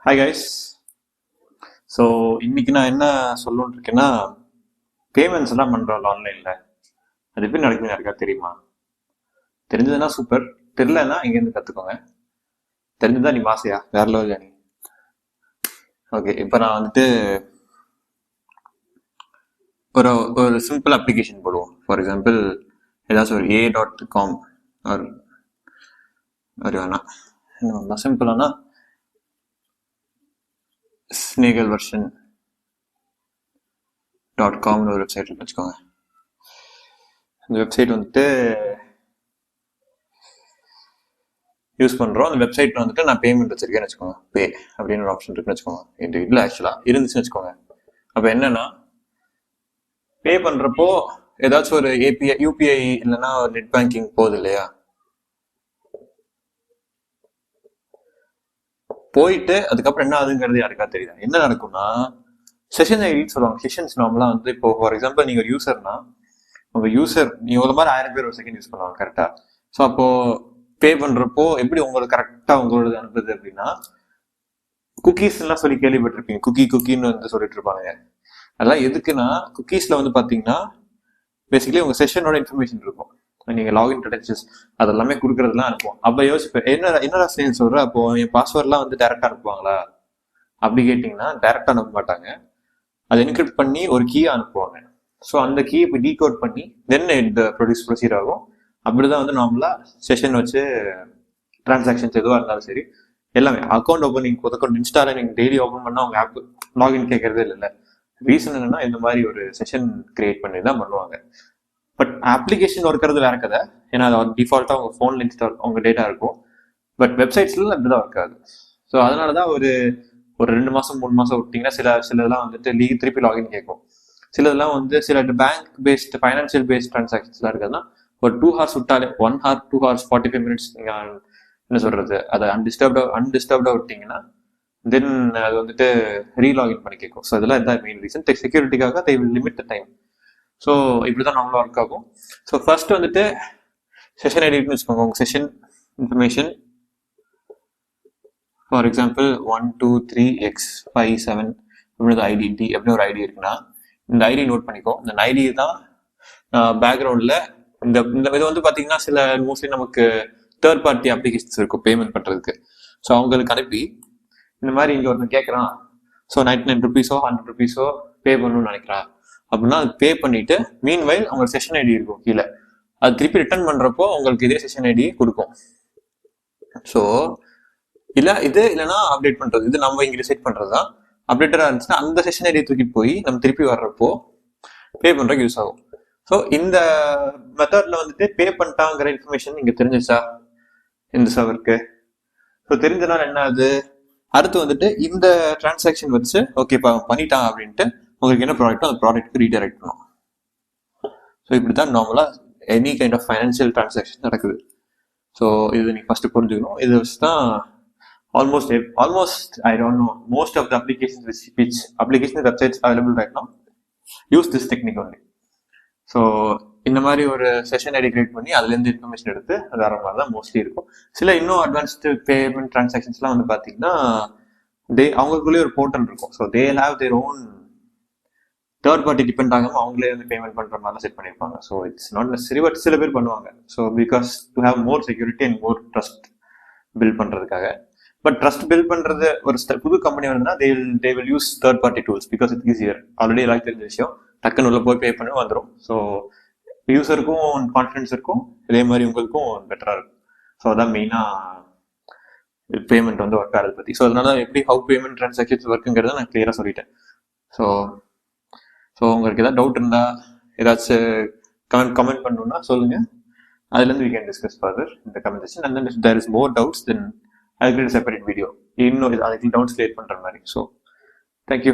Hi guys. So இன்னைக்கு நான் என்ன சொல்லணும்னு இருக்கேன்னா, பேமெண்ட்ஸ் எல்லாம் பண்ணுறோம்ல ஆன்லைனில், அது எப்படி நடக்குதுன்னு யாருக்கா தெரியுமா? தெரிஞ்சதுன்னா சூப்பர், தெரிலன்னா இங்கேருந்து கற்றுக்கோங்க. தெரிஞ்சதா நீ மாசையா வேற லெவல் நீ. ஓகே, இப்போ நான் வந்துட்டு ஒரு ஒரு சிம்பிள் அப்ளிகேஷன் போடுவோம். ஃபார் எக்ஸாம்பிள் ஏதாச்சும் ஒரு a.com ஒரு வேணாம் சிம்பிளானா ஸ்னேகல் வெர்ஷன் .comனு ஒரு வெப்சைட் வச்சுக்கோங்க. இந்த வெப்சைட் வந்துட்டு யூஸ் பண்ணுறோம். அந்த வெப்சைட்டில் வந்துட்டு நான் பேமெண்ட் வச்சிருக்கேன்னு வச்சுக்கோங்க. பே அப்படின்னு ஒரு ஆப்ஷன் இருக்குன்னு வச்சுக்கோங்க. இது இல்லை, ஆக்சுவலாக இருந்துச்சுன்னு வச்சுக்கோங்க. அப்போ என்னன்னா, பே பண்ணுறப்போ ஏதாச்சும் ஒரு ஏபிஐ யூபிஐ இல்லைன்னா ஒரு நெட் பேங்கிங் போகுது இல்லையா, போயிட்டு அதுக்கப்புறம் என்ன ஆகுதுங்கிறது யாருக்கா தெரியுதா? என்ன நடக்கும்னா, செஷன் ஐடின்னு சொல்லுவாங்க. செஷன்ஸ் நார்மலாக வந்து இப்போ ஃபார் எக்ஸாம்பிள் நீங்கள் ஒரு யூசர்னா, உங்கள் யூசர் நீங்கள் ஒரு மாதிரி 1000 பேர் ஒரு செகண்ட் யூஸ் பண்ணுவாங்க கரெக்டாக. ஸோ அப்போ பே பண்ணுறப்போ எப்படி உங்களுக்கு கரெக்டாக உங்களோட அனுப்புது அப்படின்னா, குக்கீஸ் எல்லாம் சொல்லி கேள்விப்பட்டிருப்பீங்க. குக்கின்னு வந்து சொல்லிட்டு இருப்பாங்க. அதெல்லாம் எதுக்குன்னா, குக்கீஸ்ல வந்து பார்த்தீங்கன்னா பேசிக்கலி உங்கள் செஷனோட இன்ஃபர்மேஷன் இருக்கும். நீங்கள் லாகின் கிரெடென்ஷியல்ஸ் அதெல்லாமே கொடுக்குறதுலாம் அனுப்புவோம். அப்போ யோசிப்பேன், என்னடா ஸ்டேன் சொல்கிறேன், அப்போ என் பாஸ்வேர்ட்லாம் வந்து டேரெக்டாக அனுப்புவாங்களா அப்படி கேட்டிங்கன்னா, டேரெக்டாக அனுப்ப மாட்டாங்க. அதை என்கிரிப்ட் பண்ணி ஒரு கீயை அனுப்புவாங்க. ஸோ அந்த கீயை இப்போ டீகோட் பண்ணி தென் இந்த ப்ரொசீட் ஆகும். அப்படிதான் வந்து நார்மலாக செஷன் வச்சு டிரான்சாக்ஷன்ஸ் எதுவாக இருந்தாலும் சரி, எல்லாமே அக்கௌண்ட் ஓப்பனிங் முதற்கொண்டு இன்ஸ்டால நீங்கள் டெய்லி ஓப்பன் பண்ணால் அவங்க ஆப் லாகின் கேட்கறதே இல்லை. ரீசன் என்னன்னா, இந்த மாதிரி ஒரு செஷன் கிரியேட் பண்ணி தான் பண்ணுவாங்க. பட் அப்ளிகேஷன் ஒர்க்கிறது வேற கதை. ஏன்னா அது டிஃபால்ட்டாக உங்கள் ஃபோனில் இன்ஸ்டால் உங்கள் டேட்டா இருக்கும். பட் வெப்சைட்ஸ்ல அப்படிதான் ஒர்க் ஆகுது. ஸோ அதனால தான் ஒரு 2 மாதம் 3 மாதம் விட்டிங்கன்னா சிலதெல்லாம் வந்துட்டு திருப்பி லாகின் கேட்கும். சிலதெல்லாம் வந்து சில பேங்க் பேஸ்ட் ஃபைனான்சியல் பேஸ்ட் டிரான்சாக்ஷன்ஸ்லாம் இருக்குதுன்னா ஒரு 2 hours விட்டாலே 1 hour 2 hours 45 minutes நீங்கள் என்ன சொல்றது, அதை அன்டிஸ்டர்ப்டா விட்டீங்கன்னா தென் அது வந்துட்டு ரீலாகின் பண்ணி கேட்கும். ஸோ இதெல்லாம் இதான் மெயின் ரீசன். செக்யூரிட்டிக்காக they will limit the time. So இப்படி தான் நம்மளும் ஒர்க் ஆகும். ஸோ ஃபர்ஸ்ட் வந்துட்டு செஷன் ஐடின்னு வச்சுக்கோங்க. உங்கள் session information for example 123x57 அப்படின்னு ஐடி எப்படி ஒரு ஐடி இருக்குன்னா, இந்த ஐடி நோட் பண்ணிக்கோ. இந்த ஐடி தான் பேக்ரவுண்டில் இந்த இது வந்து பார்த்தீங்கன்னா சில மோஸ்ட்லி நமக்கு தேர்ட் பார்ட்டி அப்ளிகேஷன்ஸ் இருக்கும் பேமெண்ட் பண்ணுறதுக்கு. ஸோ அவங்களுக்கு அனுப்பி இந்த மாதிரி இங்கே ஒருத்தன் கேட்குறான், ஸோ 99 rupees 100 rupees பே பண்ணணும்னு நினைக்கிறான் அப்படின்னா அது பே பண்ணிட்டு மீன்வைல் அவங்க செஷன் ஐடி இருக்கும் கீழே, அது திருப்பி ரிட்டர்ன் பண்ணுறப்போ உங்களுக்கு இதே செஷன் ஐடி கொடுக்கும். ஸோ இல்லைன்னா அப்டேட் பண்ணுறது, இது நம்ம இங்கே டிசைட் பண்ணுறது தான். அப்டேட்டராக இருந்துச்சுன்னா அந்த செஷன் ஐடியை தூக்கிட்டு போய் நம்ம திருப்பி வர்றப்போ பே பண்ணுறதுக்கு யூஸ் ஆகும். ஸோ இந்த மெத்தடில் வந்துட்டு பே பண்ணிட்டாங்கிற இன்ஃபர்மேஷன் இங்கே தெரிஞ்சிச்சா இந்த சர்வருக்கு? ஸோ தெரிஞ்சனால என்ன ஆகுது, அடுத்து வந்துட்டு இந்த டிரான்சாக்ஷன் வச்சு ஓகேப்பா பண்ணிட்டான் அப்படின்ட்டு உங்களுக்கு என்ன ப்ராடக்ட்டோ அந்த ப்ராடக்ட்க்கு ரீடைரக்ட் பண்ணும். ஸோ இப்படி தான் நார்மலாக any kind of financial transaction நடக்குது. ஸோ இது நீங்கள் ஃபஸ்ட்டு புரிஞ்சுக்கணும். இது வச்சு தான் almost I don't know, most of the applications which websites available right now use this technique only. So இந்த மாதிரி ஒரு செஷன் ஐடி கிரியேட் பண்ணி அதுலேருந்து இன்ஃபர்மேஷன் எடுத்து அது வர மாதிரி தான் மோஸ்ட்லி இருக்கும். சில இன்னும் அட்வான்ஸ்டு பேமெண்ட் டிரான்சாக்ஷன்ஸ்லாம் வந்து பார்த்தீங்கன்னா அவங்களுக்குள்ளேயே ஒரு போர்ட்டல் இருக்கும். So they have their own third party depend ஆகாமல் அவங்களே வந்து பேமெண்ட் பண்ணுற மாதிரிலாம் செட் பண்ணியிருப்பாங்க. So it's not necessary, but சில பேர் பண்ணுவாங்க. So because to have more security and more trust build பண்ணுறதுக்காக. பட் ட்ரஸ்ட் பில்ட் பண்ணுறது ஒரு புது கம்பெனி வந்துன்னா they will use third party tools because it's easier. Already எல்லாம் தெரிஞ்ச விஷயம், டக்குன்னு உள்ள போய் பே பண்ணி வந்துடும். ஸோ யூசருக்கும் கான்ஃபிடன்ஸ் இருக்கும், இதே மாதிரி உங்களுக்கும் பெட்டராக இருக்கும். ஸோ அதான் மெயினாக பேமெண்ட் வந்து ஒர்க் ஆகிறது பற்றி. ஸோ அதனால எப்படி ஹவு பேமெண்ட் டிரான்சாக்ஷன்ஸ் ஒர்க்குங்கிறத நான் கிளியராக சொல்லிட்டேன். ஸோ உங்களுக்கு ஏதாவது டவுட் இருந்தால் ஏதாச்சும் கமெண்ட் பண்ணணும்னா சொல்லுங்கள். அதுலேருந்து we can discuss further in the comment section. And then if there is more doubts, then I'll create a separate video. இன்னும் அதுக்கு டவுட்ஸ் கிளியர் பண்ணுற மாதிரி. So thank you.